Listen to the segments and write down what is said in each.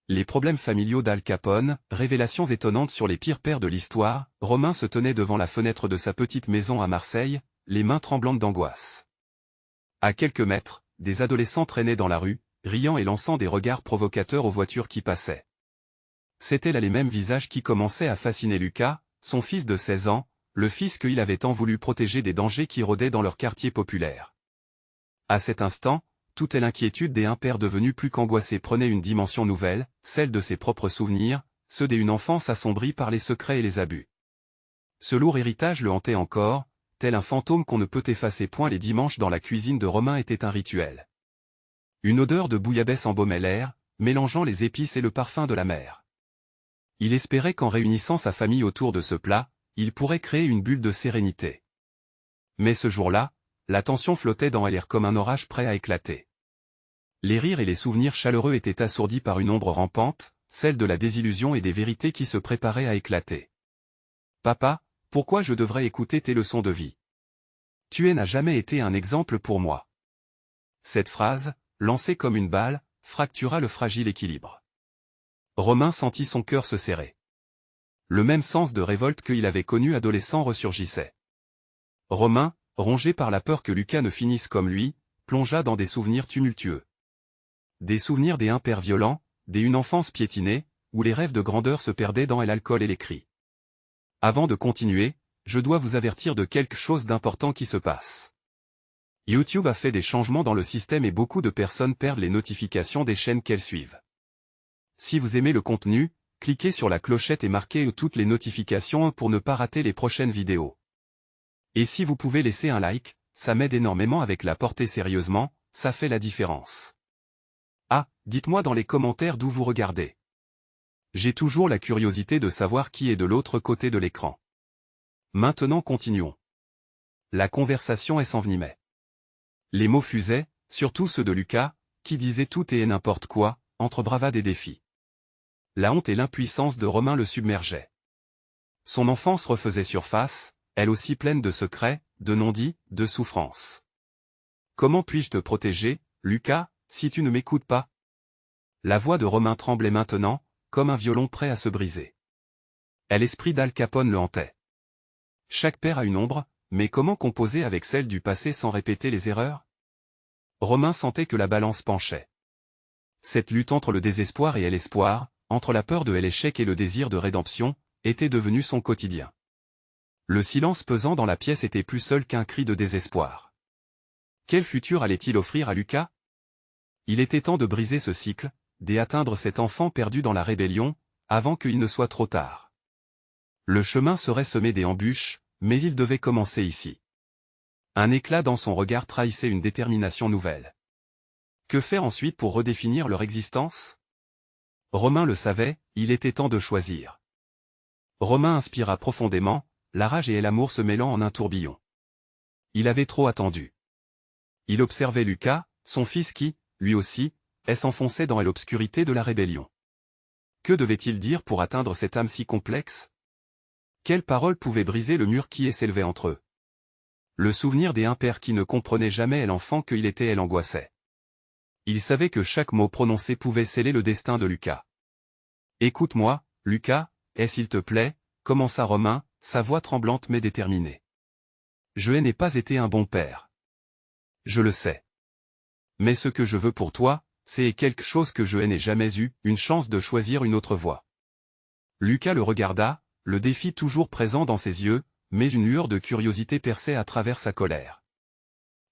Les problèmes familiaux d'Al Capone, révélations étonnantes sur les pires pères de l'histoire, Romain se tenait devant la fenêtre de sa petite maison à Marseille, les mains tremblantes d'angoisse. À quelques mètres, des adolescents traînaient dans la rue, riant et lançant des regards provocateurs aux voitures qui passaient. C'étaient là les mêmes visages qui commençaient à fasciner Lucas, son fils de 16 ans, le fils qu'il avait tant voulu protéger des dangers qui rôdaient dans leur quartier populaire. À cet instant, toute l'inquiétude d'un père devenu plus qu'angoissé prenait une dimension nouvelle, celle de ses propres souvenirs, ceux d'une enfance assombrie par les secrets et les abus. Ce lourd héritage le hantait encore, tel un fantôme qu'on ne peut effacer point. Les dimanches dans la cuisine de Romain était un rituel. Une odeur de bouillabaisse embaumait l'air, mélangeant les épices et le parfum de la mer. Il espérait qu'en réunissant sa famille autour de ce plat, il pourrait créer une bulle de sérénité. Mais ce jour-là, la tension flottait dans l'air comme un orage prêt à éclater. Les rires et les souvenirs chaleureux étaient assourdis par une ombre rampante, celle de la désillusion et des vérités qui se préparaient à éclater. « Papa, pourquoi je devrais écouter tes leçons de vie? Tu n'as jamais été un exemple pour moi. » Cette phrase, lancée comme une balle, fractura le fragile équilibre. Romain sentit son cœur se serrer. Le même sens de révolte qu'il avait connu adolescent ressurgissait. Romain, rongé par la peur que Lucas ne finisse comme lui, plongea dans des souvenirs tumultueux. Des souvenirs d'un père violent, d'une enfance piétinée, où les rêves de grandeur se perdaient dans l'alcool et les cris. Avant de continuer, je dois vous avertir de quelque chose d'important qui se passe. YouTube a fait des changements dans le système et beaucoup de personnes perdent les notifications des chaînes qu'elles suivent. Si vous aimez le contenu, cliquez sur la clochette et marquez toutes les notifications pour ne pas rater les prochaines vidéos. Et si vous pouvez laisser un like, ça m'aide énormément avec la portée sérieusement, ça fait la différence. Ah, dites-moi dans les commentaires d'où vous regardez. J'ai toujours la curiosité de savoir qui est de l'autre côté de l'écran. Maintenant continuons. La conversation s'envenimait. Les mots fusaient, surtout ceux de Lucas, qui disait tout et n'importe quoi, entre bravade et défi. La honte et l'impuissance de Romain le submergeaient. Son enfance refaisait surface, elle aussi pleine de secrets, de non-dits, de souffrances. Comment puis-je te protéger, Lucas, si tu ne m'écoutes pas? La voix de Romain tremblait maintenant, comme un violon prêt à se briser. L'esprit d'Al Capone le hantait. Chaque père a une ombre, mais comment composer avec celle du passé sans répéter les erreurs? Romain sentait que la balance penchait. Cette lutte entre le désespoir et l'espoir, entre la peur de l'échec et le désir de rédemption, était devenue son quotidien. Le silence pesant dans la pièce était plus seul qu'un cri de désespoir. Quel futur allait-il offrir à Lucas? Il était temps de briser ce cycle, d'atteindre cet enfant perdu dans la rébellion, avant qu'il ne soit trop tard. Le chemin serait semé d'embûches, mais il devait commencer ici. Un éclat dans son regard trahissait une détermination nouvelle. Que faire ensuite pour redéfinir leur existence? Romain le savait, il était temps de choisir. Romain inspira profondément, la rage et l'amour se mêlant en un tourbillon. Il avait trop attendu. Il observait Lucas, son fils qui, lui aussi, s'enfonçait dans l'obscurité de la rébellion. Que devait-il dire pour atteindre cette âme si complexe? Quelles paroles pouvaient briser le mur qui s'élevait entre eux? Le souvenir d'un père qui ne comprenait jamais l'enfant qu'il était l'angoissait. Il savait que chaque mot prononcé pouvait sceller le destin de Lucas. « Écoute-moi, Lucas, s'il te plaît » commença Romain, sa voix tremblante mais déterminée. « Je n'ai pas été un bon père. Je le sais. Mais ce que je veux pour toi, c'est quelque chose que je n'ai jamais eu, une chance de choisir une autre voie. » Lucas le regarda, le défi toujours présent dans ses yeux, mais une lueur de curiosité perçait à travers sa colère.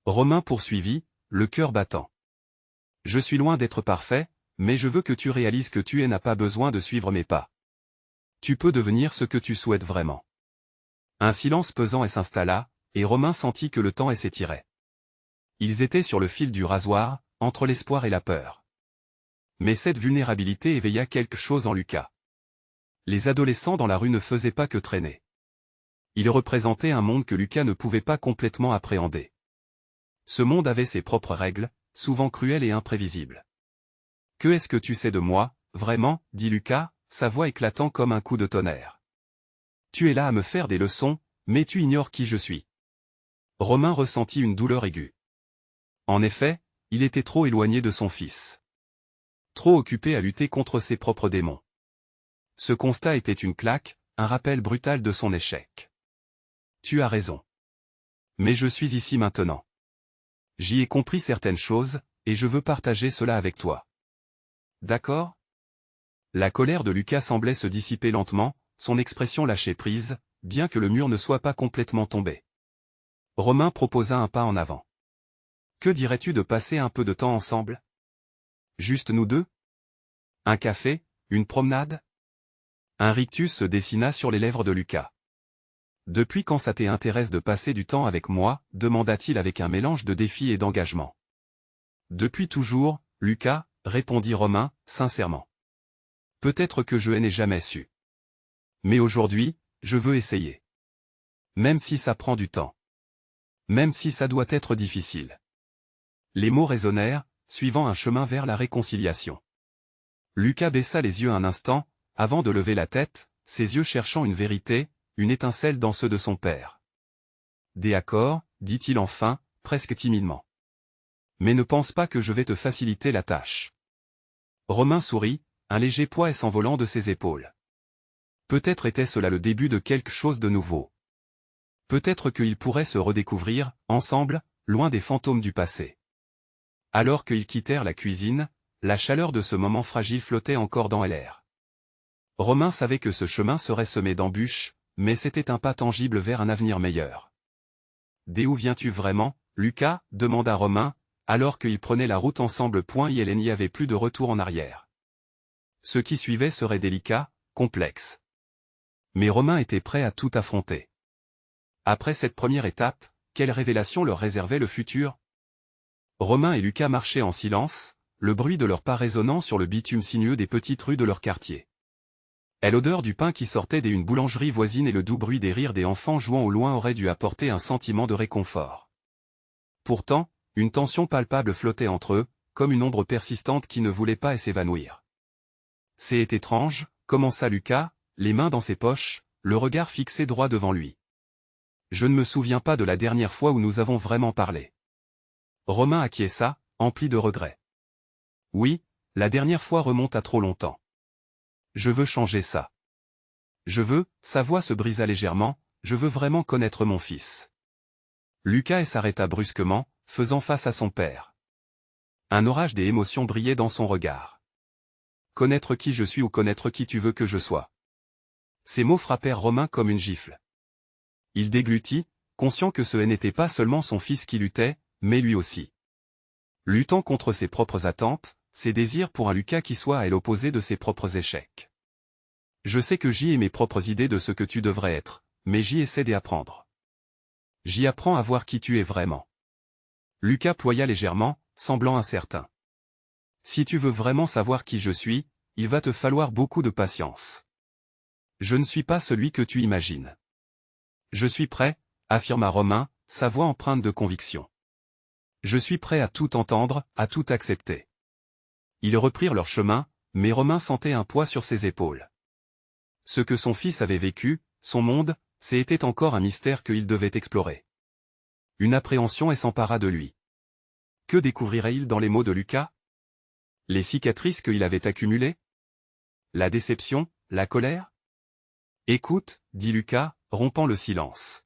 Romain poursuivit, le cœur battant. « Je suis loin d'être parfait, mais je veux que tu réalises que tu n'as pas besoin de suivre mes pas. Tu peux devenir ce que tu souhaites vraiment. » Un silence pesant s'installa, et Romain sentit que le temps s'étirait. Ils étaient sur le fil du rasoir, entre l'espoir et la peur. Mais cette vulnérabilité éveilla quelque chose en Lucas. Les adolescents dans la rue ne faisaient pas que traîner. Ils représentaient un monde que Lucas ne pouvait pas complètement appréhender. Ce monde avait ses propres règles, souvent cruelles et imprévisibles. « Que est-ce que tu sais de moi, vraiment » dit Lucas, sa voix éclatant comme un coup de tonnerre. « Tu es là à me faire des leçons, mais tu ignores qui je suis. » Romain ressentit une douleur aiguë. En effet, il était trop éloigné de son fils. trop occupé à lutter contre ses propres démons. Ce constat était une claque, un rappel brutal de son échec. Tu as raison. Mais je suis ici maintenant. J'y ai compris certaines choses, et je veux partager cela avec toi. D'accord? La colère de Lucas semblait se dissiper lentement, son expression lâchait prise, bien que le mur ne soit pas complètement tombé. Romain proposa un pas en avant. Que dirais-tu de passer un peu de temps ensemble? Juste nous deux? Un café, une promenade? Un rictus se dessina sur les lèvres de Lucas. Depuis quand ça t'intéresse de passer du temps avec moi? Demanda-t-il avec un mélange de défi et d'engagement. Depuis toujours, Lucas, répondit Romain, sincèrement. Peut-être que je n'ai jamais su. Mais aujourd'hui, je veux essayer. Même si ça prend du temps. Même si ça doit être difficile. Les mots résonnèrent, suivant un chemin vers la réconciliation. Lucas baissa les yeux un instant, avant de lever la tête, ses yeux cherchant une vérité, une étincelle dans ceux de son père. D'accord, dit-il enfin, presque timidement. Mais ne pense pas que je vais te faciliter la tâche. Romain sourit, un léger poids s'envolant de ses épaules. Peut-être était-ce là le début de quelque chose de nouveau. Peut-être qu'ils pourraient se redécouvrir, ensemble, loin des fantômes du passé. Alors qu'ils quittèrent la cuisine, la chaleur de ce moment fragile flottait encore dans l'air. Romain savait que ce chemin serait semé d'embûches, mais c'était un pas tangible vers un avenir meilleur. « D'où viens-tu vraiment, Lucas » demanda Romain, alors qu'ils prenaient la route ensemble. Il n'y avait plus de retour en arrière. Ce qui suivait serait délicat, complexe. Mais Romain était prêt à tout affronter. Après cette première étape, quelle révélation leur réservait le futur? Romain et Lucas marchaient en silence, le bruit de leurs pas résonnant sur le bitume sinueux des petites rues de leur quartier. Et l'odeur du pain qui sortait d'une boulangerie voisine et le doux bruit des rires des enfants jouant au loin auraient dû apporter un sentiment de réconfort. Pourtant, une tension palpable flottait entre eux, comme une ombre persistante qui ne voulait pas s'évanouir. « C'est étrange » commença Lucas, les mains dans ses poches, le regard fixé droit devant lui. « Je ne me souviens pas de la dernière fois où nous avons vraiment parlé. » Romain acquiesça, empli de regret. « Oui, la dernière fois remonte à trop longtemps. Je veux changer ça. Je veux, » sa voix se brisa légèrement, « je veux vraiment connaître mon fils. » Lucas s'arrêta brusquement, faisant face à son père. Un orage des émotions brillait dans son regard. « Connaître qui je suis ou connaître qui tu veux que je sois. » Ces mots frappèrent Romain comme une gifle. Il déglutit, conscient que ce n'était pas seulement son fils qui luttait, mais lui aussi. Luttant contre ses propres attentes, ses désirs pour un Lucas qui soit à l'opposé de ses propres échecs. Je sais que j'y ai mes propres idées de ce que tu devrais être, mais j'y essaie d'y apprendre. J'y apprends à voir qui tu es vraiment. Lucas ploya légèrement, semblant incertain. Si tu veux vraiment savoir qui je suis, il va te falloir beaucoup de patience. Je ne suis pas celui que tu imagines. Je suis prêt, affirma Romain, sa voix empreinte de conviction. Je suis prêt à tout entendre, à tout accepter. Ils reprirent leur chemin, mais Romain sentait un poids sur ses épaules. Ce que son fils avait vécu, son monde, c'était encore un mystère qu'il devait explorer. Une appréhension s'empara de lui. Que découvrirait-il dans les mots de Lucas? Les cicatrices qu'il avait accumulées? La déception, la colère? Écoute, dit Lucas, rompant le silence.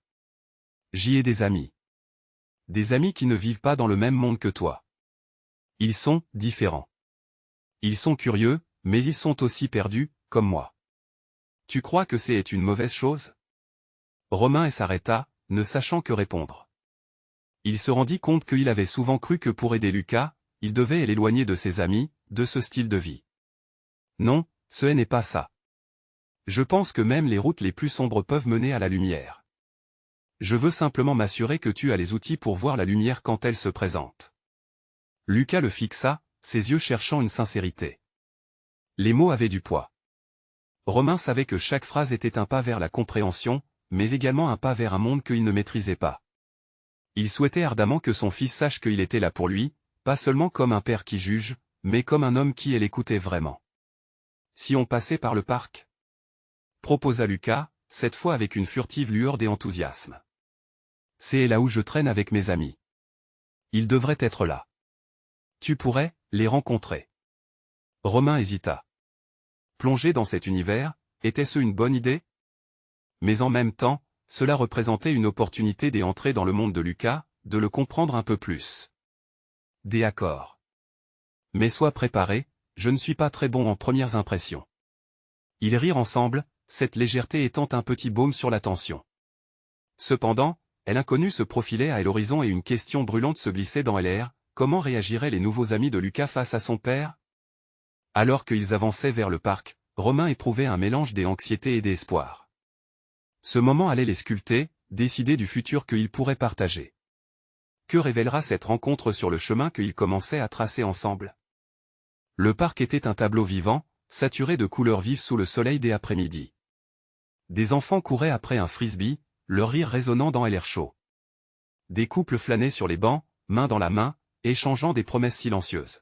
J'y ai des amis. Des amis qui ne vivent pas dans le même monde que toi. Ils sont différents. Ils sont curieux, mais ils sont aussi perdus, comme moi. Tu crois que c'est une mauvaise chose? Romain s'arrêta, ne sachant que répondre. Il se rendit compte qu'il avait souvent cru que pour aider Lucas, il devait l'éloigner de ses amis, de ce style de vie. Non, ce n'est pas ça. Je pense que même les routes les plus sombres peuvent mener à la lumière. Je veux simplement m'assurer que tu as les outils pour voir la lumière quand elle se présente. Lucas le fixa, ses yeux cherchant une sincérité. Les mots avaient du poids. Romain savait que chaque phrase était un pas vers la compréhension, mais également un pas vers un monde qu'il ne maîtrisait pas. Il souhaitait ardemment que son fils sache qu'il était là pour lui, pas seulement comme un père qui juge, mais comme un homme qui l'écoutait vraiment. Si on passait par le parc? Proposa Lucas, cette fois avec une furtive lueur d'enthousiasme. C'est là où je traîne avec mes amis. Ils devraient être là. Tu pourrais les rencontrer. Romain hésita. Plonger dans cet univers, était-ce une bonne idée? Mais en même temps, cela représentait une opportunité d'entrer dans le monde de Lucas, de le comprendre un peu plus. D'accord. Mais sois préparé, je ne suis pas très bon en premières impressions. Ils rirent ensemble, cette légèreté étant un petit baume sur la tension. Cependant, l'inconnu se profilait à l'horizon et une question brûlante se glissait dans l'air, comment réagiraient les nouveaux amis de Lucas face à son père? Alors qu'ils avançaient vers le parc, Romain éprouvait un mélange d'anxiété et d'espoir. Ce moment allait les sculpter, décider du futur qu'ils pourraient partager. Que révélera cette rencontre sur le chemin qu'ils commençaient à tracer ensemble? Le parc était un tableau vivant, saturé de couleurs vives sous le soleil des après-midi. Des enfants couraient après un frisbee, leur rire résonnant dans l'air chaud. Des couples flânaient sur les bancs, main dans la main, échangeant des promesses silencieuses.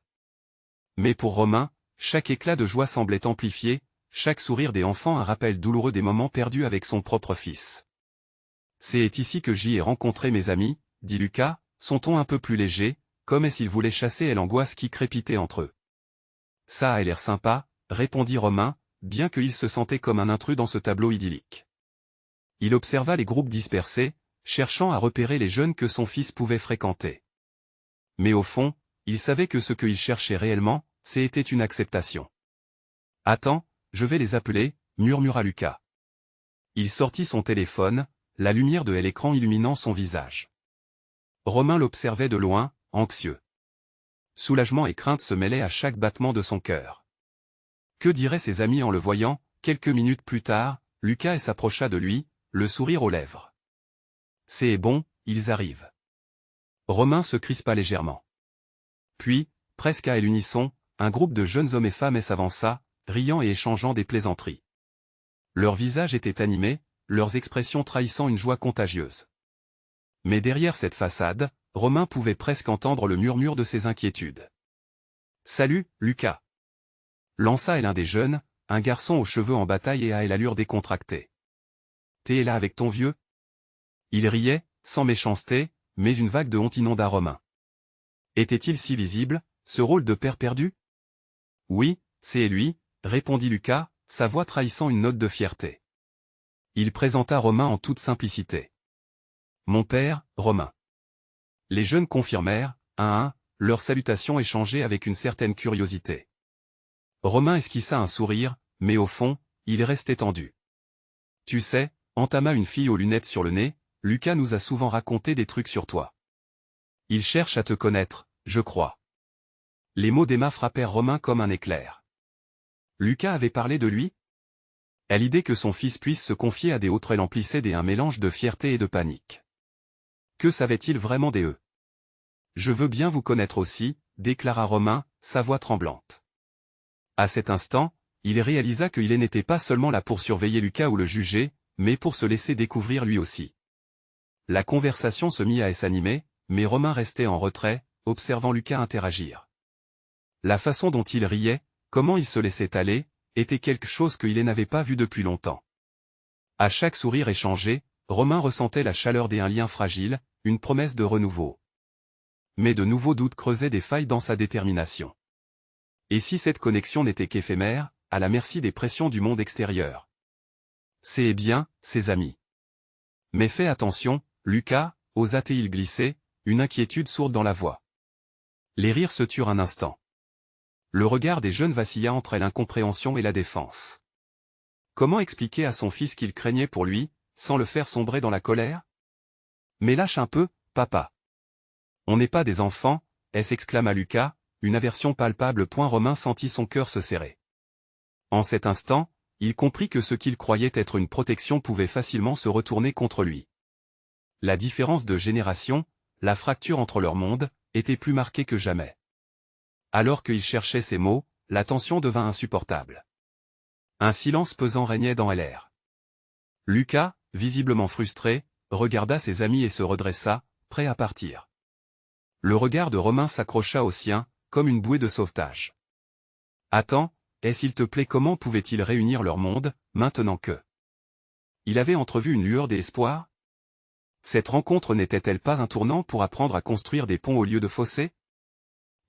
Mais pour Romain, chaque éclat de joie semblait amplifié, chaque sourire des enfants un rappel douloureux des moments perdus avec son propre fils. C'est ici que j'y ai rencontré mes amis, dit Lucas, son ton un peu plus léger, comme s'il voulait chasser l'angoisse qui crépitait entre eux. Ça a l'air sympa, répondit Romain, bien qu'il se sentait comme un intrus dans ce tableau idyllique. Il observa les groupes dispersés, cherchant à repérer les jeunes que son fils pouvait fréquenter. Mais au fond, il savait que ce qu'il cherchait réellement, c'était une acceptation. « Attends, je vais les appeler » murmura Lucas. Il sortit son téléphone, la lumière de l'écran illuminant son visage. Romain l'observait de loin, anxieux. Soulagement et crainte se mêlaient à chaque battement de son cœur. Que diraient ses amis en le voyant? Quelques minutes plus tard, Lucas s'approcha de lui, le sourire aux lèvres. « C'est bon, ils arrivent. » Romain se crispa légèrement. Puis, presque à l'unisson, un groupe de jeunes hommes et femmes s'avança, riant et échangeant des plaisanteries. Leurs visages étaient animés, leurs expressions trahissant une joie contagieuse. Mais derrière cette façade, Romain pouvait presque entendre le murmure de ses inquiétudes. « Salut, Lucas !» lança l'un des jeunes, un garçon aux cheveux en bataille et à l'allure décontractée. « T'es là avec ton vieux ?» Il riait, sans méchanceté, mais une vague de honte inonda Romain. Était-il si visible, ce rôle de père perdu? « Oui, c'est lui, » répondit Lucas, sa voix trahissant une note de fierté. Il présenta Romain en toute simplicité. « Mon père, Romain. » Les jeunes confirmèrent, un à un, leurs salutations échangées avec une certaine curiosité. Romain esquissa un sourire, mais au fond, il restait tendu. « Tu sais, » entama une fille aux lunettes sur le nez, « Lucas nous a souvent raconté des trucs sur toi. Il cherche à te connaître, je crois. » Les mots d'Emma frappèrent Romain comme un éclair. Lucas avait parlé de lui? À l'idée que son fils puisse se confier à des autres l'emplissait un mélange de fierté et de panique. Que savait-il vraiment d'eux? « Je veux bien vous connaître aussi, » déclara Romain, sa voix tremblante. À cet instant, il réalisa qu'il n'était pas seulement là pour surveiller Lucas ou le juger, mais pour se laisser découvrir lui aussi. La conversation se mit à s'animer, mais Romain restait en retrait, observant Lucas interagir. La façon dont il riait, comment il se laissait aller, était quelque chose qu'il n'avait pas vu depuis longtemps. À chaque sourire échangé, Romain ressentait la chaleur d'un lien fragile, une promesse de renouveau. Mais de nouveaux doutes creusaient des failles dans sa détermination. Et si cette connexion n'était qu'éphémère, à la merci des pressions du monde extérieur? C'est bien, ses amis. Mais fais attention, Lucas, osa-t-il glisser, une inquiétude sourde dans la voix. Les rires se turent un instant. Le regard des jeunes vacilla entre l'incompréhension et la défense. Comment expliquer à son fils qu'il craignait pour lui, sans le faire sombrer dans la colère? Mais lâche un peu, papa. On n'est pas des enfants, s'exclama Lucas, une aversion palpable. Romain sentit son cœur se serrer. En cet instant, il comprit que ce qu'il croyait être une protection pouvait facilement se retourner contre lui. La différence de génération, la fracture entre leurs mondes, était plus marquée que jamais. Alors qu'il cherchait ses mots, la tension devint insupportable. Un silence pesant régnait dans l'air. Lucas, visiblement frustré, regarda ses amis et se redressa, prêt à partir. Le regard de Romain s'accrocha au sien, comme une bouée de sauvetage. « Attends, s'il te plaît, comment pouvait-il réunir leur monde, maintenant que... » Il avait entrevu une lueur d'espoir. Cette rencontre n'était-elle pas un tournant pour apprendre à construire des ponts au lieu de fossés?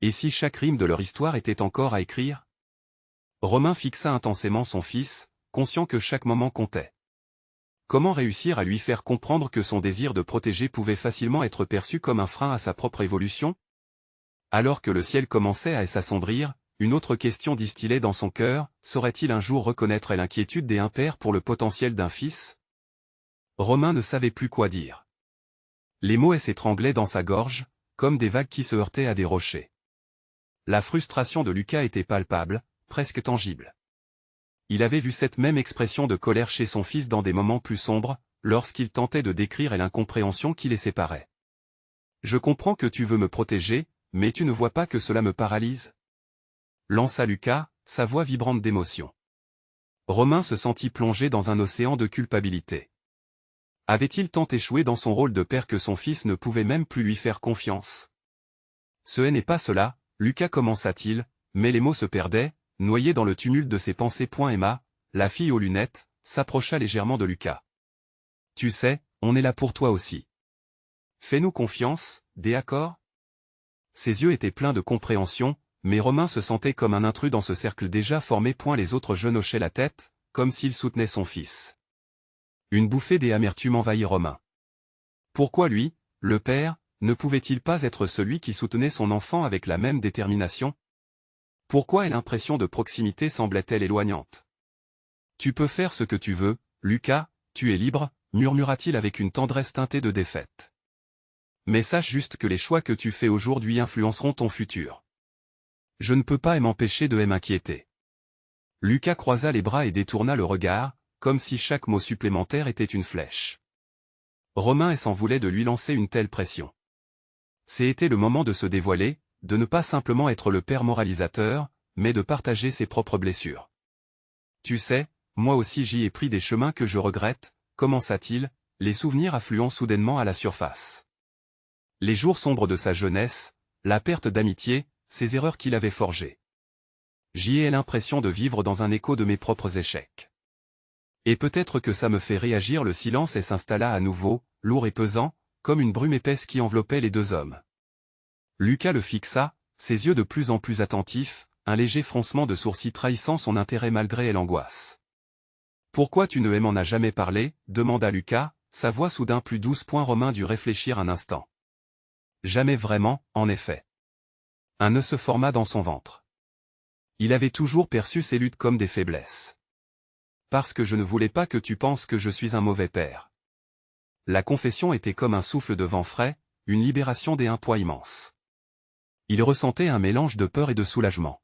Et si chaque rime de leur histoire était encore à écrire? Romain fixa intensément son fils, conscient que chaque moment comptait. Comment réussir à lui faire comprendre que son désir de protéger pouvait facilement être perçu comme un frein à sa propre évolution? Alors que le ciel commençait à s'assombrir, une autre question distillait dans son cœur, saurait-il un jour reconnaître l'inquiétude des pères pour le potentiel d'un fils? Romain ne savait plus quoi dire. Les mots s'étranglaient dans sa gorge, comme des vagues qui se heurtaient à des rochers. La frustration de Lucas était palpable, presque tangible. Il avait vu cette même expression de colère chez son fils dans des moments plus sombres, lorsqu'il tentait de décrire l'incompréhension qui les séparait. « Je comprends que tu veux me protéger, mais tu ne vois pas que cela me paralyse ?» lança Lucas, sa voix vibrante d'émotion. Romain se sentit plongé dans un océan de culpabilité. Avait-il tant échoué dans son rôle de père que son fils ne pouvait même plus lui faire confiance? Ce n'est pas cela, Lucas commença-t-il, mais les mots se perdaient, noyés dans le tumulte de ses pensées. Emma, la fille aux lunettes, s'approcha légèrement de Lucas. « Tu sais, on est là pour toi aussi. Fais-nous confiance, d'accord ?» Ses yeux étaient pleins de compréhension, mais Romain se sentait comme un intrus dans ce cercle déjà formé. Les autres jeunes hochaient la tête, comme s'ils soutenaient son fils. Une bouffée d'amertume envahit Romain. Pourquoi lui, le père, ne pouvait-il pas être celui qui soutenait son enfant avec la même détermination? Pourquoi l'impression de proximité semblait-elle éloignante? « Tu peux faire ce que tu veux, Lucas, tu es libre, murmura-t-il avec une tendresse teintée de défaite. Mais sache juste que les choix que tu fais aujourd'hui influenceront ton futur. Je ne peux pas m'empêcher de m'inquiéter. Lucas croisa les bras et détourna le regard, comme si chaque mot supplémentaire était une flèche. Romain s'en voulait de lui lancer une telle pression. C'était le moment de se dévoiler, de ne pas simplement être le père moralisateur, mais de partager ses propres blessures. Tu sais, moi aussi j'y ai pris des chemins que je regrette, commença-t-il, les souvenirs affluant soudainement à la surface. Les jours sombres de sa jeunesse, la perte d'amitié, ces erreurs qu'il avait forgées. J'y ai l'impression de vivre dans un écho de mes propres échecs. Et peut-être que ça me fait réagir. Le silence s'installa à nouveau, lourd et pesant, comme une brume épaisse qui enveloppait les deux hommes. Lucas le fixa, ses yeux de plus en plus attentifs, un léger froncement de sourcils trahissant son intérêt malgré l'angoisse. « Pourquoi tu ne m'en as jamais parlé ?» demanda Lucas, sa voix soudain plus douce. Romain dut réfléchir un instant. Jamais vraiment, en effet. Un nœud se forma dans son ventre. Il avait toujours perçu ses luttes comme des faiblesses. Parce que je ne voulais pas que tu penses que je suis un mauvais père. La confession était comme un souffle de vent frais, une libération d'un poids immense. Il ressentait un mélange de peur et de soulagement.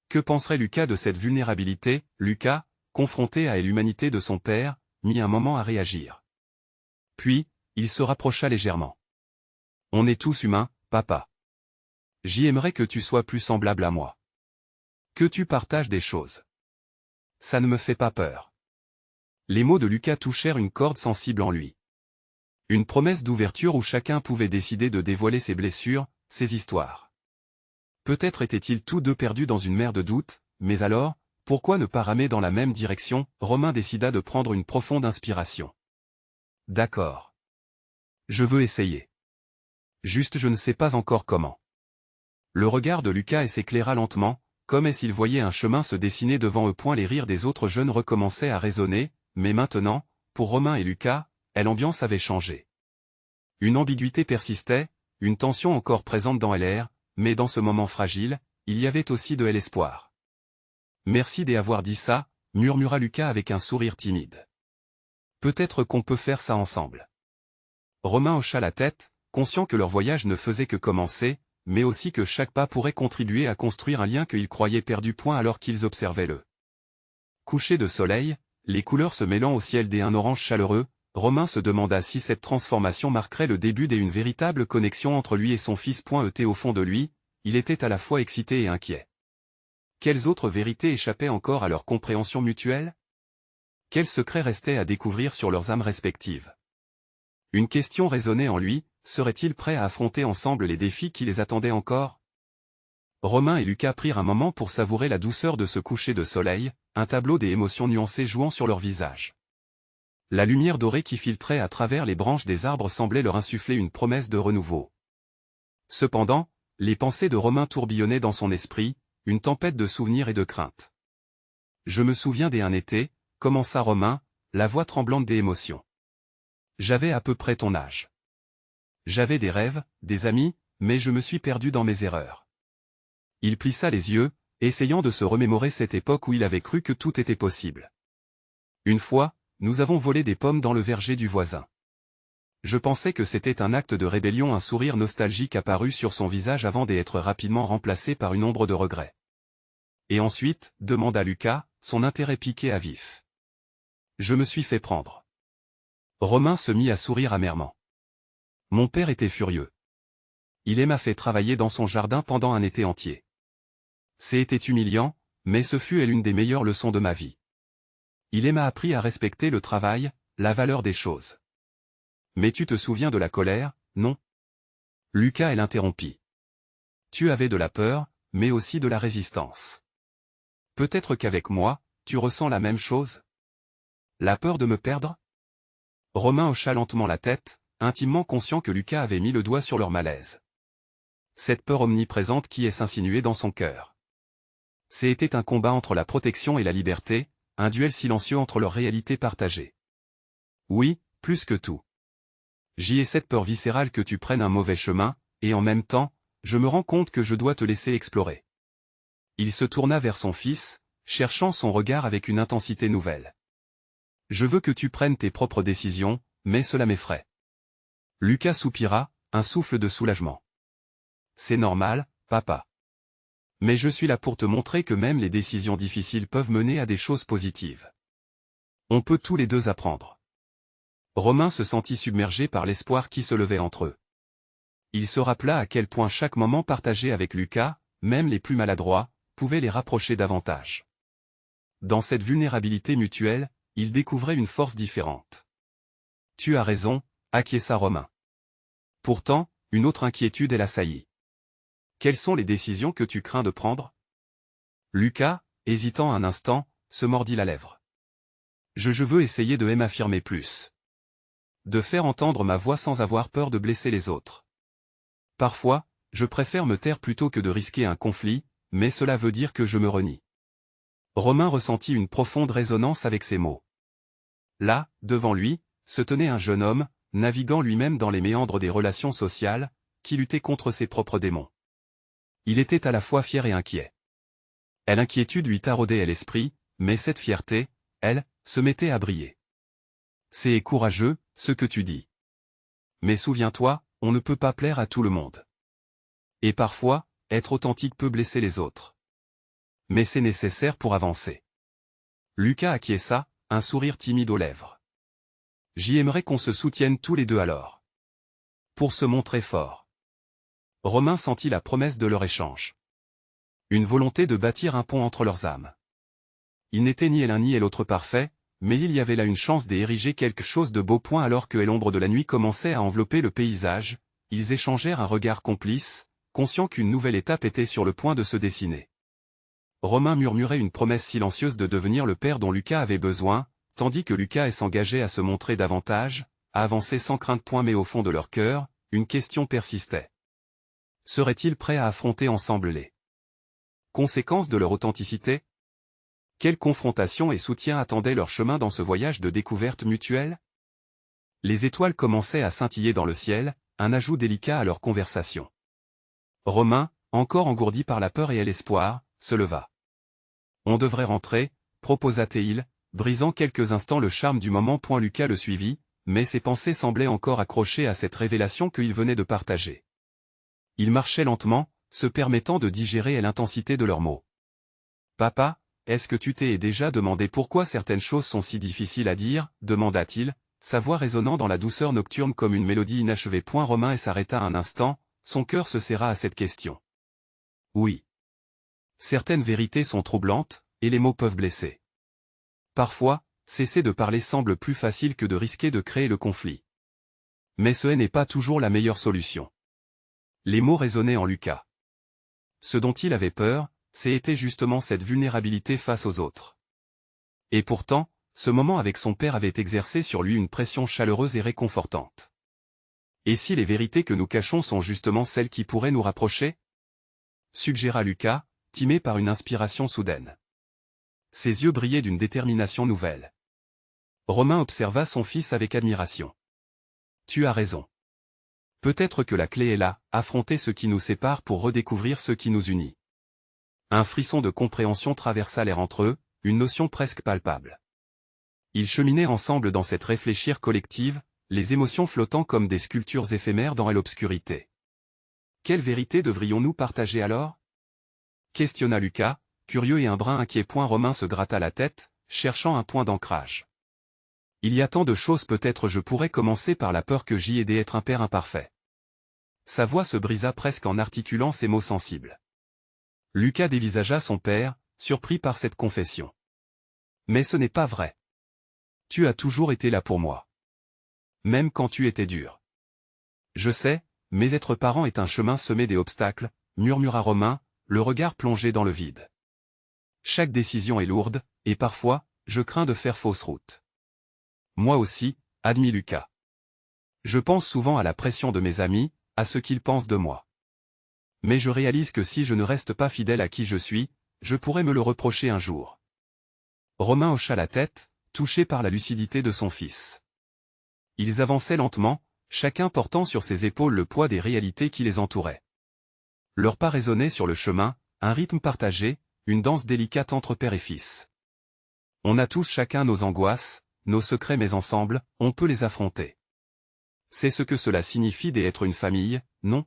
Que penserait Lucas de cette vulnérabilité? Lucas, confronté à l'humanité de son père, mit un moment à réagir. Puis, il se rapprocha légèrement. « On est tous humains, papa. J'y aimerais que tu sois plus semblable à moi. Que tu partages des choses. Ça ne me fait pas peur. » Les mots de Lucas touchèrent une corde sensible en lui. Une promesse d'ouverture où chacun pouvait décider de dévoiler ses blessures, ses histoires. Peut-être étaient-ils tous deux perdus dans une mer de doute, mais alors, pourquoi ne pas ramer dans la même direction? Romain décida de prendre une profonde inspiration. D'accord. Je veux essayer. Juste je ne sais pas encore comment. Le regard de Lucas s'éclaira lentement, comme s'il voyait un chemin se dessiner devant eux. Les rires des autres jeunes recommençaient à résonner, mais maintenant, pour Romain et Lucas, l'ambiance avait changé. Une ambiguïté persistait, une tension encore présente dans l'air, mais dans ce moment fragile, il y avait aussi de l'espoir. « Merci d'avoir dit ça, » murmura Lucas avec un sourire timide. « Peut-être qu'on peut faire ça ensemble. » Romain hocha la tête, conscient que leur voyage ne faisait que commencer, mais aussi que chaque pas pourrait contribuer à construire un lien qu'ils croyaient perdu. Alors qu'ils observaient le coucher de soleil, les couleurs se mêlant au ciel d'un orange chaleureux, Romain se demanda si cette transformation marquerait le début d'une véritable connexion entre lui et son fils. Au fond de lui, il était à la fois excité et inquiet. Quelles autres vérités échappaient encore à leur compréhension mutuelle? Quels secrets restaient à découvrir sur leurs âmes respectives? Une question résonnait en lui, seraient-ils prêts à affronter ensemble les défis qui les attendaient encore? Romain et Lucas prirent un moment pour savourer la douceur de ce coucher de soleil, un tableau des émotions nuancées jouant sur leurs visages. La lumière dorée qui filtrait à travers les branches des arbres semblait leur insuffler une promesse de renouveau. Cependant, les pensées de Romain tourbillonnaient dans son esprit, une tempête de souvenirs et de craintes. Je me souviens d'un été, commença Romain, la voix tremblante d'émotion. J'avais à peu près ton âge. J'avais des rêves, des amis, mais je me suis perdu dans mes erreurs. Il plissa les yeux, essayant de se remémorer cette époque où il avait cru que tout était possible. Une fois, nous avons volé des pommes dans le verger du voisin. Je pensais que c'était un acte de rébellion, un sourire nostalgique apparut sur son visage avant d'être rapidement remplacé par une ombre de regret. Et ensuite, demanda Lucas, son intérêt piqué à vif. Je me suis fait prendre. Romain se mit à sourire amèrement. Mon père était furieux. Il m'a fait travailler dans son jardin pendant un été entier. C'était humiliant, mais ce fut l'une des meilleures leçons de ma vie. Il m'a appris à respecter le travail, la valeur des choses. Mais tu te souviens de la colère, non? Lucas l'interrompit. Tu avais de la peur, mais aussi de la résistance. Peut-être qu'avec moi, tu ressens la même chose? La peur de me perdre? Romain hocha lentement la tête, intimement conscient que Lucas avait mis le doigt sur leur malaise. Cette peur omniprésente qui s'insinuait dans son cœur. C'était un combat entre la protection et la liberté, un duel silencieux entre leurs réalités partagées. Oui, plus que tout. J'y ai cette peur viscérale que tu prennes un mauvais chemin, et en même temps, je me rends compte que je dois te laisser explorer. Il se tourna vers son fils, cherchant son regard avec une intensité nouvelle. Je veux que tu prennes tes propres décisions, mais cela m'effraie. Lucas soupira, un souffle de soulagement. C'est normal, papa. Mais je suis là pour te montrer que même les décisions difficiles peuvent mener à des choses positives. On peut tous les deux apprendre. Romain se sentit submergé par l'espoir qui se levait entre eux. Il se rappela à quel point chaque moment partagé avec Lucas, même les plus maladroits, pouvait les rapprocher davantage. Dans cette vulnérabilité mutuelle, il découvrait une force différente. Tu as raison, acquiesça Romain. Pourtant, une autre inquiétude l'assaillit. Quelles sont les décisions que tu crains de prendre? Lucas, hésitant un instant, se mordit la lèvre. Je veux essayer de m'affirmer plus. De faire entendre ma voix sans avoir peur de blesser les autres. Parfois, je préfère me taire plutôt que de risquer un conflit, mais cela veut dire que je me renie. Romain ressentit une profonde résonance avec ces mots. Là, devant lui, se tenait un jeune homme, naviguant lui-même dans les méandres des relations sociales, qui luttait contre ses propres démons. Il était à la fois fier et inquiet. L'inquiétude lui taraudait l'esprit, mais cette fierté, elle, se mettait à briller. C'est courageux, ce que tu dis. Mais souviens-toi, on ne peut pas plaire à tout le monde. Et parfois, être authentique peut blesser les autres. Mais c'est nécessaire pour avancer. Lucas acquiesça, un sourire timide aux lèvres. J'y aimerais qu'on se soutienne tous les deux alors. Pour se montrer fort. Romain sentit la promesse de leur échange. Une volonté de bâtir un pont entre leurs âmes. Ils n'étaient ni l'un ni l'autre parfaits, mais il y avait là une chance d'ériger quelque chose de beau. Alors que l'ombre de la nuit commençait à envelopper le paysage, ils échangèrent un regard complice, conscients qu'une nouvelle étape était sur le point de se dessiner. Romain murmurait une promesse silencieuse de devenir le père dont Lucas avait besoin, tandis que Lucas s'engageait à se montrer davantage, à avancer sans crainte. Mais au fond de leur cœur, une question persistait. Seraient-ils prêts à affronter ensemble les conséquences de leur authenticité? Quelle confrontation et soutien attendaient leur chemin dans ce voyage de découverte mutuelle? Les étoiles commençaient à scintiller dans le ciel, un ajout délicat à leur conversation. Romain, encore engourdi par la peur et l'espoir, se leva. On devrait rentrer, proposa-t-il, brisant quelques instants le charme du moment. Lucas le suivit, mais ses pensées semblaient encore accrochées à cette révélation qu'il venait de partager. Il marchait lentement, se permettant de digérer l'intensité de leurs mots. Papa, est-ce que tu t'es déjà demandé pourquoi certaines choses sont si difficiles à dire, demanda-t-il, sa voix résonnant dans la douceur nocturne comme une mélodie inachevée. Romain s'arrêta un instant, son cœur se serra à cette question. Oui. Certaines vérités sont troublantes, et les mots peuvent blesser. Parfois, cesser de parler semble plus facile que de risquer de créer le conflit. Mais ce n'est pas toujours la meilleure solution. Les mots résonnaient en Lucas. Ce dont il avait peur, c'était justement cette vulnérabilité face aux autres. Et pourtant, ce moment avec son père avait exercé sur lui une pression chaleureuse et réconfortante. Et si les vérités que nous cachons sont justement celles qui pourraient nous rapprocher? Suggéra Lucas, timé par une inspiration soudaine. Ses yeux brillaient d'une détermination nouvelle. Romain observa son fils avec admiration. Tu as raison. Peut-être que la clé est là, affronter ce qui nous sépare pour redécouvrir ce qui nous unit. Un frisson de compréhension traversa l'air entre eux, une notion presque palpable. Ils cheminaient ensemble dans cette réfléchir collective, les émotions flottant comme des sculptures éphémères dans l'obscurité. Quelle vérité devrions-nous partager alors? Questionna Lucas, curieux et un brin inquiet. Romain se gratta la tête, cherchant un point d'ancrage. Il y a tant de choses, peut-être je pourrais commencer par la peur que j'y aidé être un père imparfait. Sa voix se brisa presque en articulant ces mots sensibles. Lucas dévisagea son père, surpris par cette confession. Mais ce n'est pas vrai. Tu as toujours été là pour moi. Même quand tu étais dur. Je sais, mais être parent est un chemin semé d'obstacles, murmura Romain, le regard plongé dans le vide. Chaque décision est lourde, et parfois, je crains de faire fausse route. Moi aussi, admit Lucas. Je pense souvent à la pression de mes amis, à ce qu'ils pensent de moi. Mais je réalise que si je ne reste pas fidèle à qui je suis, je pourrais me le reprocher un jour. Romain hocha la tête, touché par la lucidité de son fils. Ils avançaient lentement, chacun portant sur ses épaules le poids des réalités qui les entouraient. Leurs pas résonnaient sur le chemin, un rythme partagé, une danse délicate entre père et fils. On a tous chacun nos angoisses, nos secrets, mais ensemble, on peut les affronter. C'est ce que cela signifie d'être une famille, non?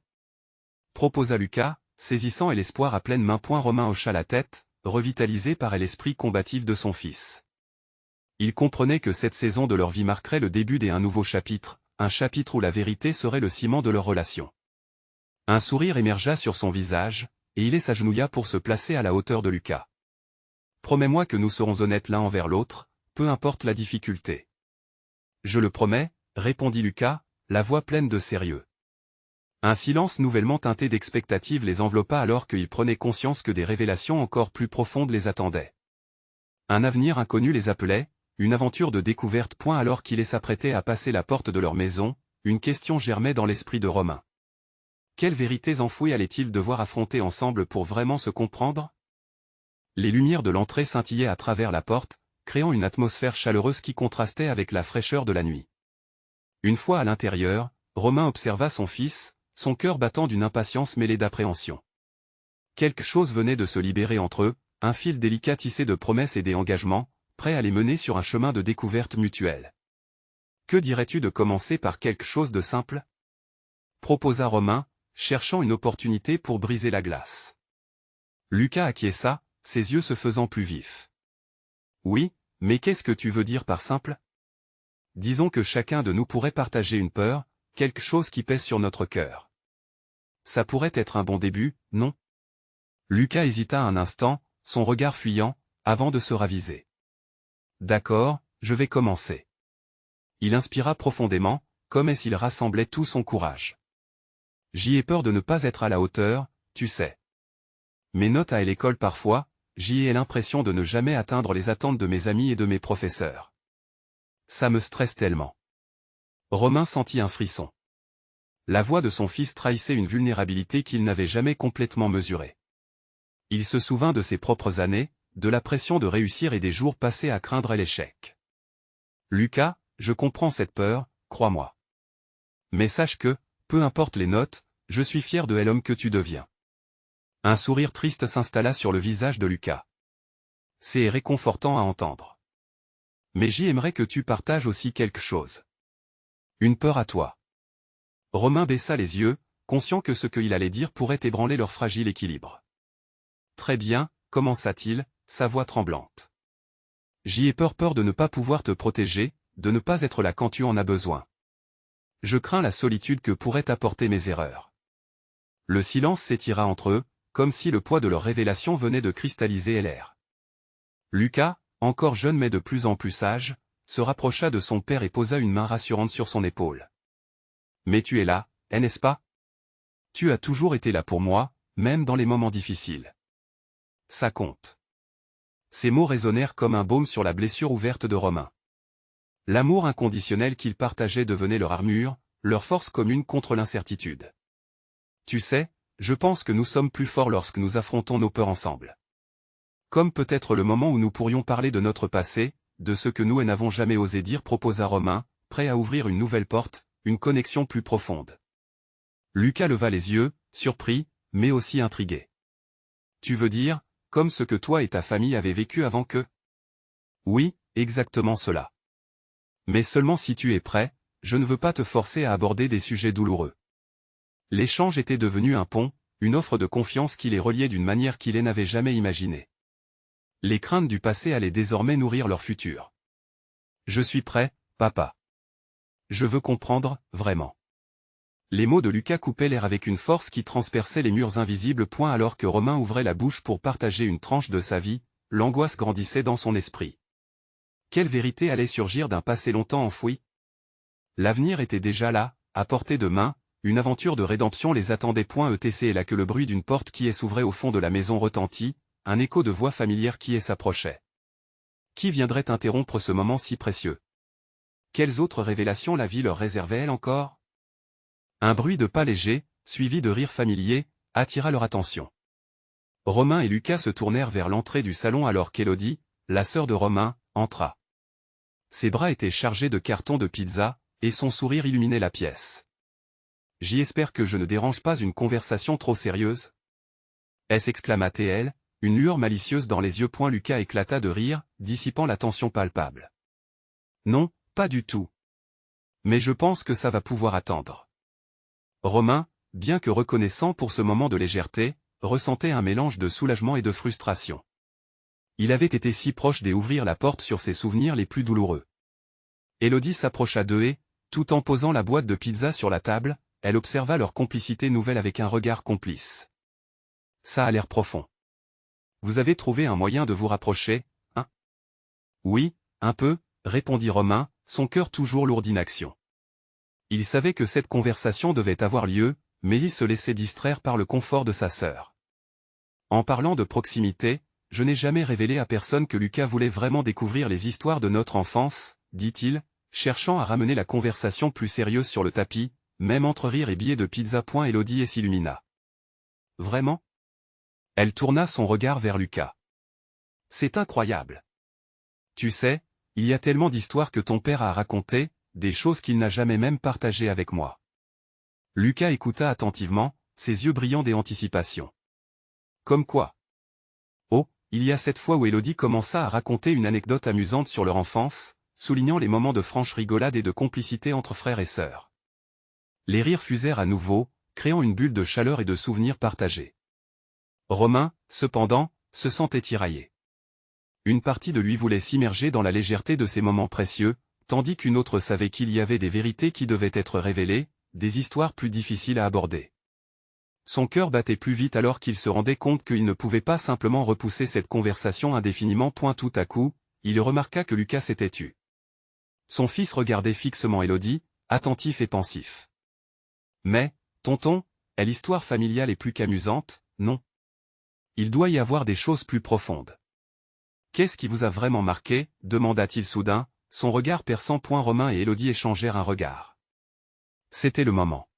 Proposa Lucas, saisissant et l'espoir à pleine main. Romain hocha la tête, revitalisé par l'esprit combatif de son fils. Il comprenait que cette saison de leur vie marquerait le début d'un nouveau chapitre, un chapitre où la vérité serait le ciment de leur relation. Un sourire émergea sur son visage, et il s'agenouilla pour se placer à la hauteur de Lucas. Promets-moi que nous serons honnêtes l'un envers l'autre, peu importe la difficulté. Je le promets, répondit Lucas, la voix pleine de sérieux. Un silence nouvellement teinté d'expectative les enveloppa alors qu'ils prenaient conscience que des révélations encore plus profondes les attendaient. Un avenir inconnu les appelait, une aventure de découverte. Alors qu'ils s'apprêtaient à passer la porte de leur maison, une question germait dans l'esprit de Romain. Quelles vérités enfouies allaient-ils devoir affronter ensemble pour vraiment se comprendre? Les lumières de l'entrée scintillaient à travers la porte, créant une atmosphère chaleureuse qui contrastait avec la fraîcheur de la nuit. Une fois à l'intérieur, Romain observa son fils, son cœur battant d'une impatience mêlée d'appréhension. Quelque chose venait de se libérer entre eux, un fil délicat tissé de promesses et d'engagements, prêt à les mener sur un chemin de découverte mutuelle. Que dirais-tu de commencer par quelque chose de simple? Proposa Romain, cherchant une opportunité pour briser la glace. Lucas acquiesça, ses yeux se faisant plus vifs. Oui, mais qu'est-ce que tu veux dire par simple? Disons que chacun de nous pourrait partager une peur, quelque chose qui pèse sur notre cœur. Ça pourrait être un bon début, non? Lucas hésita un instant, son regard fuyant, avant de se raviser. D'accord, je vais commencer. Il inspira profondément, comme s'il rassemblait tout son courage. J'y ai peur de ne pas être à la hauteur, tu sais. Mes notes à l'école parfois, j'y ai l'impression de ne jamais atteindre les attentes de mes amis et de mes professeurs. Ça me stresse tellement. Romain sentit un frisson. La voix de son fils trahissait une vulnérabilité qu'il n'avait jamais complètement mesurée. Il se souvint de ses propres années, de la pression de réussir et des jours passés à craindre l'échec. Lucas, je comprends cette peur, crois-moi. Mais sache que, peu importe les notes, je suis fier de l'homme que tu deviens. Un sourire triste s'installa sur le visage de Lucas. C'est réconfortant à entendre. Mais j'aimerais que tu partages aussi quelque chose. Une peur à toi. Romain baissa les yeux, conscient que ce qu'il allait dire pourrait ébranler leur fragile équilibre. Très bien, commença-t-il, sa voix tremblante. J'y ai peur de ne pas pouvoir te protéger, de ne pas être là quand tu en as besoin. Je crains la solitude que pourraient apporter mes erreurs. Le silence s'étira entre eux, comme si le poids de leur révélation venait de cristalliser l'air. Lucas, encore jeune mais de plus en plus sage, se rapprocha de son père et posa une main rassurante sur son épaule. Mais tu es là, n'est-ce pas? Tu as toujours été là pour moi, même dans les moments difficiles. Ça compte. Ces mots résonnèrent comme un baume sur la blessure ouverte de Romain. L'amour inconditionnel qu'ils partageaient devenait leur armure, leur force commune contre l'incertitude. Tu sais, je pense que nous sommes plus forts lorsque nous affrontons nos peurs ensemble. Comme peut-être le moment où nous pourrions parler de notre passé, de ce que nous n'avons jamais osé dire, proposa Romain, prêt à ouvrir une nouvelle porte, une connexion plus profonde. Lucas leva les yeux, surpris, mais aussi intrigué. Tu veux dire, comme ce que toi et ta famille avez vécu avant que... Oui, exactement cela. Mais seulement si tu es prêt, je ne veux pas te forcer à aborder des sujets douloureux. L'échange était devenu un pont, une offre de confiance qui les reliait d'une manière qu'ils n'avaient jamais imaginée. Les craintes du passé allaient désormais nourrir leur futur. Je suis prêt, papa. Je veux comprendre, vraiment. Les mots de Lucas coupaient l'air avec une force qui transperçait les murs invisibles. Alors que Romain ouvrait la bouche pour partager une tranche de sa vie, l'angoisse grandissait dans son esprit. Quelle vérité allait surgir d'un passé longtemps enfoui? L'avenir était déjà là, à portée de main, une aventure de rédemption les attendait. Etc. Et là que le bruit d'une porte qui s'ouvrait au fond de la maison retentit, un écho de voix familière qui s'approchait. Qui viendrait interrompre ce moment si précieux? Quelles autres révélations la vie leur réservait-elle encore? Un bruit de pas léger, suivi de rires familiers, attira leur attention. Romain et Lucas se tournèrent vers l'entrée du salon alors qu'Élodie, la sœur de Romain, entra. Ses bras étaient chargés de cartons de pizza, et son sourire illuminait la pièce. « J'espère que je ne dérange pas une conversation trop sérieuse ?» s'exclama-t-elle, une lueur malicieuse dans les yeux. Lucas éclata de rire, dissipant la tension palpable. « Non, pas du tout. Mais je pense que ça va pouvoir attendre. » Romain, bien que reconnaissant pour ce moment de légèreté, ressentait un mélange de soulagement et de frustration. Il avait été si proche d'ouvrir la porte sur ses souvenirs les plus douloureux. Élodie s'approcha d'eux et, tout en posant la boîte de pizza sur la table, elle observa leur complicité nouvelle avec un regard complice. « Ça a l'air profond. Vous avez trouvé un moyen de vous rapprocher, hein? » « Oui, un peu, » répondit Romain, son cœur toujours lourd d'inaction. Il savait que cette conversation devait avoir lieu, mais il se laissait distraire par le confort de sa sœur. En parlant de proximité, je n'ai jamais révélé à personne que Lucas voulait vraiment découvrir les histoires de notre enfance, dit-il, cherchant à ramener la conversation plus sérieuse sur le tapis, même entre rire et billets de pizza. Élodie s'illumina. Vraiment? Elle tourna son regard vers Lucas. C'est incroyable. Tu sais, il y a tellement d'histoires que ton père a racontées, des choses qu'il n'a jamais même partagées avec moi. Lucas écouta attentivement, ses yeux brillants d'anticipation. Comme quoi? Oh, il y a cette fois où Élodie commença à raconter une anecdote amusante sur leur enfance, soulignant les moments de franche rigolade et de complicité entre frères et sœurs. Les rires fusèrent à nouveau, créant une bulle de chaleur et de souvenirs partagés. Romain, cependant, se sentait tiraillé. Une partie de lui voulait s'immerger dans la légèreté de ces moments précieux, tandis qu'une autre savait qu'il y avait des vérités qui devaient être révélées, des histoires plus difficiles à aborder. Son cœur battait plus vite alors qu'il se rendait compte qu'il ne pouvait pas simplement repousser cette conversation indéfiniment. Tout à coup, il remarqua que Lucas s'était tu. Son fils regardait fixement Élodie, attentif et pensif. Mais, tonton, l'histoire familiale est plus qu'amusante, non? Il doit y avoir des choses plus profondes. Qu'est-ce qui vous a vraiment marqué? Demanda-t-il soudain, son regard perçant. Romain et Élodie échangèrent un regard. C'était le moment.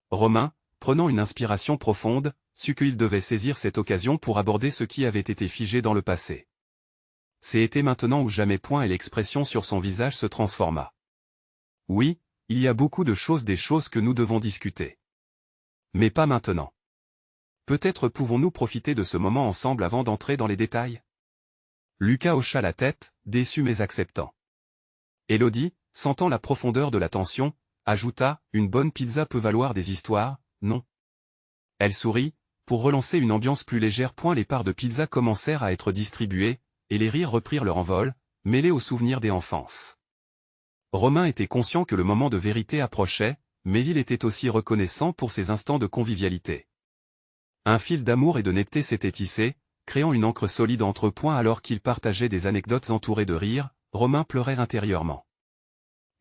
Romain, prenant une inspiration profonde, sut qu'il devait saisir cette occasion pour aborder ce qui avait été figé dans le passé. C'était maintenant ou jamais. Et l'expression sur son visage se transforma. Oui, il y a beaucoup de choses, des choses que nous devons discuter. Mais pas maintenant. Peut-être pouvons-nous profiter de ce moment ensemble avant d'entrer dans les détails? Lucas hocha la tête, déçu mais acceptant. Élodie, sentant la profondeur de la tension, ajouta, une bonne pizza peut valoir des histoires, non? Elle sourit, pour relancer une ambiance plus légère. Les parts de pizza commencèrent à être distribuées, et les rires reprirent leur envol, mêlés aux souvenirs des enfances. Romain était conscient que le moment de vérité approchait, mais il était aussi reconnaissant pour ces instants de convivialité. Un fil d'amour et de netteté s'était tissé, créant une encre solide entre eux. Alors qu'ils partageaient des anecdotes entourées de rires, Romain pleurait intérieurement.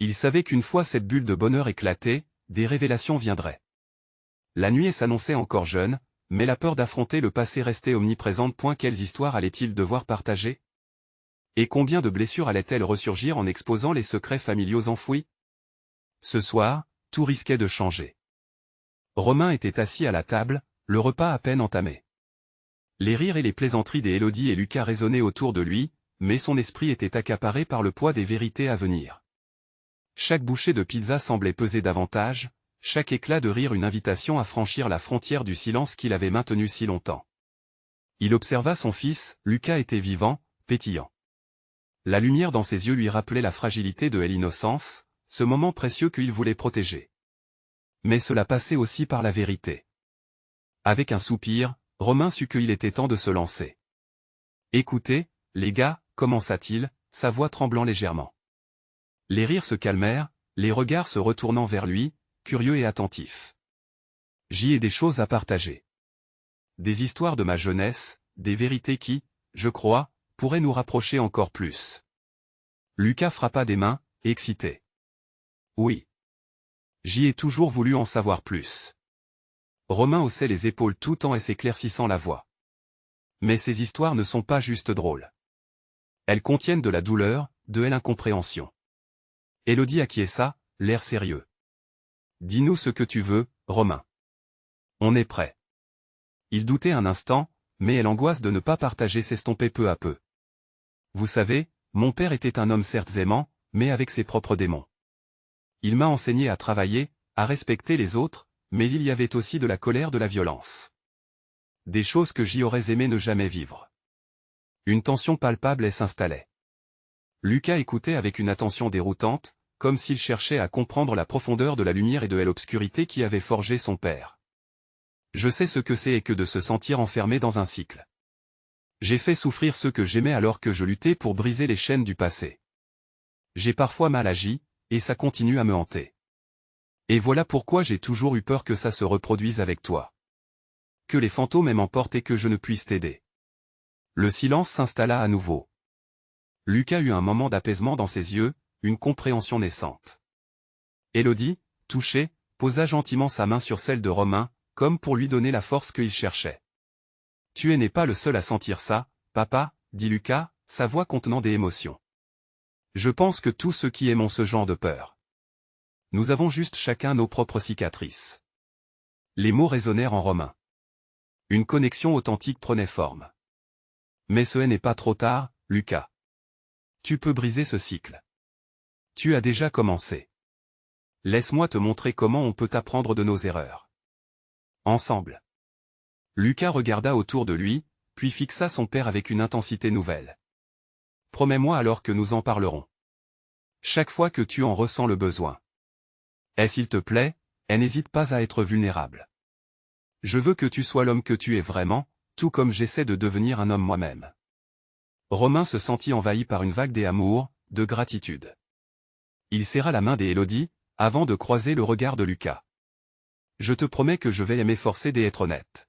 Il savait qu'une fois cette bulle de bonheur éclatée, des révélations viendraient. La nuit s'annonçait encore jeune, mais la peur d'affronter le passé restait omniprésente. Quelles histoires allait-il devoir partager? Et combien de blessures allaient-elles ressurgir en exposant les secrets familiaux enfouis? Ce soir, tout risquait de changer. Romain était assis à la table, le repas à peine entamé. Les rires et les plaisanteries d'Élodie et Lucas résonnaient autour de lui, mais son esprit était accaparé par le poids des vérités à venir. Chaque bouchée de pizza semblait peser davantage, chaque éclat de rire une invitation à franchir la frontière du silence qu'il avait maintenu si longtemps. Il observa son fils, Lucas était vivant, pétillant. La lumière dans ses yeux lui rappelait la fragilité de l'innocence, ce moment précieux qu'il voulait protéger. Mais cela passait aussi par la vérité. Avec un soupir, Romain sut qu'il était temps de se lancer. « Écoutez, les gars » commença-t-il, sa voix tremblant légèrement. Les rires se calmèrent, les regards se retournant vers lui, curieux et attentifs. « J'y ai des choses à partager. Des histoires de ma jeunesse, des vérités qui, je crois, pourraient nous rapprocher encore plus. » Lucas frappa des mains, excité. « Oui. J'y ai toujours voulu en savoir plus. » Romain haussait les épaules tout en s'éclaircissant la voix. « Mais ces histoires ne sont pas juste drôles. Elles contiennent de la douleur, de l'incompréhension. » Élodie acquiesça, l'air sérieux. « Dis-nous ce que tu veux, Romain. On est prêt. » Il doutait un instant, mais l'angoisse de ne pas partager s'estompait peu à peu. « Vous savez, mon père était un homme certes aimant, mais avec ses propres démons. Il m'a enseigné à travailler, à respecter les autres, mais il y avait aussi de la colère, de la violence. Des choses que j'y aurais aimé ne jamais vivre. » Une tension palpable s'installait. Lucas écoutait avec une attention déroutante, comme s'il cherchait à comprendre la profondeur de la lumière et de l'obscurité qui avait forgé son père. « Je sais ce que c'est que de se sentir enfermé dans un cycle. J'ai fait souffrir ceux que j'aimais alors que je luttais pour briser les chaînes du passé. J'ai parfois mal agi, et ça continue à me hanter. Et voilà pourquoi j'ai toujours eu peur que ça se reproduise avec toi. Que les fantômes m'emportent et que je ne puisse t'aider. » Le silence s'installa à nouveau. Lucas eut un moment d'apaisement dans ses yeux, une compréhension naissante. Élodie, touchée, posa gentiment sa main sur celle de Romain, comme pour lui donner la force qu'il cherchait. « Tu n'es pas le seul à sentir ça, papa, » dit Lucas, sa voix contenant des émotions. « Je pense que tous ceux qui aiment ce genre de peur. Nous avons juste chacun nos propres cicatrices. » Les mots résonnèrent en Romain. Une connexion authentique prenait forme. « Mais ce n'est pas trop tard, Lucas. Tu peux briser ce cycle. Tu as déjà commencé. Laisse-moi te montrer comment on peut apprendre de nos erreurs. Ensemble. » Lucas regarda autour de lui, puis fixa son père avec une intensité nouvelle. « Promets-moi alors que nous en parlerons. Chaque fois que tu en ressens le besoin. Et s'il te plaît, n'hésite pas à être vulnérable. Je veux que tu sois l'homme que tu es vraiment, tout comme j'essaie de devenir un homme moi-même. » Romain se sentit envahi par une vague d'amour, de gratitude. Il serra la main d'Élodie, avant de croiser le regard de Lucas. « Je te promets que je vais m'efforcer d'être honnête.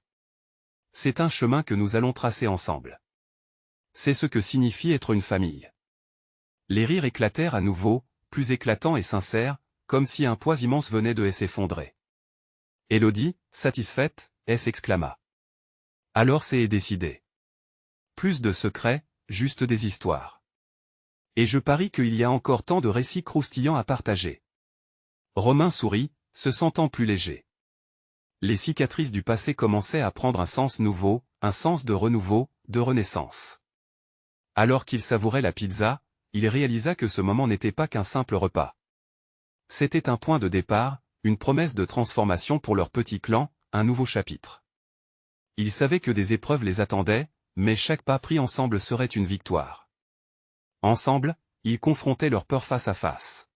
C'est un chemin que nous allons tracer ensemble. C'est ce que signifie être une famille. » Les rires éclatèrent à nouveau, plus éclatants et sincères, comme si un poids immense venait de s'effondrer. Élodie, satisfaite, s'exclama. « Alors c'est décidé. Plus de secrets, juste des histoires. Et je parie qu'il y a encore tant de récits croustillants à partager. » Romain sourit, se sentant plus léger. Les cicatrices du passé commençaient à prendre un sens nouveau, un sens de renouveau, de renaissance. Alors qu'il savourait la pizza, il réalisa que ce moment n'était pas qu'un simple repas. C'était un point de départ, une promesse de transformation pour leur petit clan, un nouveau chapitre. Il savait que des épreuves les attendaient, mais chaque pas pris ensemble serait une victoire. Ensemble, ils confrontaient leurs peurs face à face.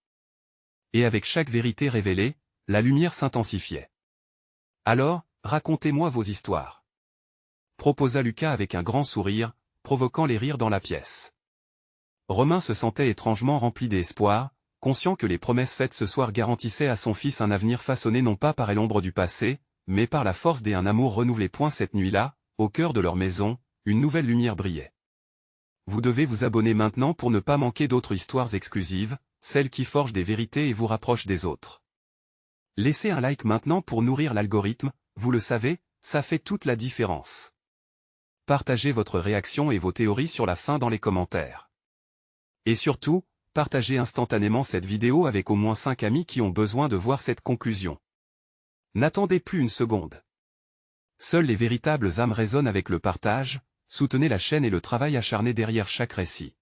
Et avec chaque vérité révélée, la lumière s'intensifiait. « Alors, racontez-moi vos histoires. » proposa Lucas avec un grand sourire, provoquant les rires dans la pièce. Romain se sentait étrangement rempli d'espoir, conscient que les promesses faites ce soir garantissaient à son fils un avenir façonné non pas par l'ombre du passé, mais par la force d'un amour renouvelé. Cette nuit-là, au cœur de leur maison, une nouvelle lumière brillait. Vous devez vous abonner maintenant pour ne pas manquer d'autres histoires exclusives, celles qui forgent des vérités et vous rapprochent des autres. Laissez un like maintenant pour nourrir l'algorithme, vous le savez, ça fait toute la différence. Partagez votre réaction et vos théories sur la fin dans les commentaires. Et surtout, partagez instantanément cette vidéo avec au moins 5 amis qui ont besoin de voir cette conclusion. N'attendez plus une seconde. Seules les véritables âmes résonnent avec le partage, soutenez la chaîne et le travail acharné derrière chaque récit.